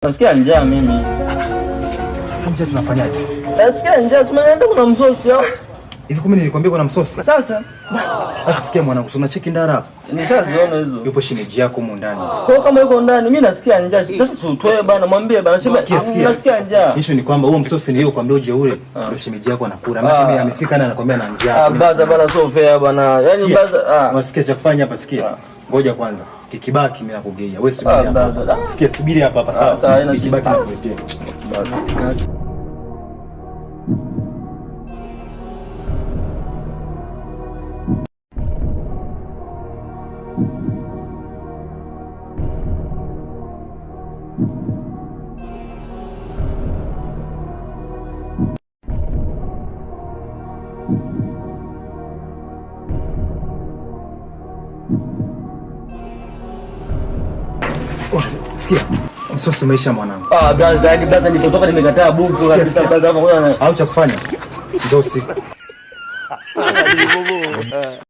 Nasikia njaa mimi. Sasa njaa tunafanyaje? Nasikia njaa, simeniambia kuna msosi au? Hivi kama nilikwambia kuna msosi. Sasa sikia mwanangu, una cheki ndara hapa. Nishaziona hizo. Yupo shemeji yako huko ndani. Kwa kama yuko ndani, mimi nasikia njaa. Sasa utoe bana, mwambie bana, nasikia njaa. Hicho ni kwamba huo msosi ndio kwambia uje ule. Ndio shemeji yako anakula. Mimi amefika na anakuambia na njaa. Baza bana, sio fair bana. Yaani baza unasikia cha kufanya hapa, sikia. Ngoja kwanza. Kikibaki mimi nakugeia. Wewe subiri hapa. Sikia, subiri hapa sawa. Sawa, kikibaki nakuletea. Basi. Sikia, msosi umeisha mwanangu. Blaza nilipotoka nimekataa buku kabisa blaza hapo. Au cha kufanya? Ndio usiku.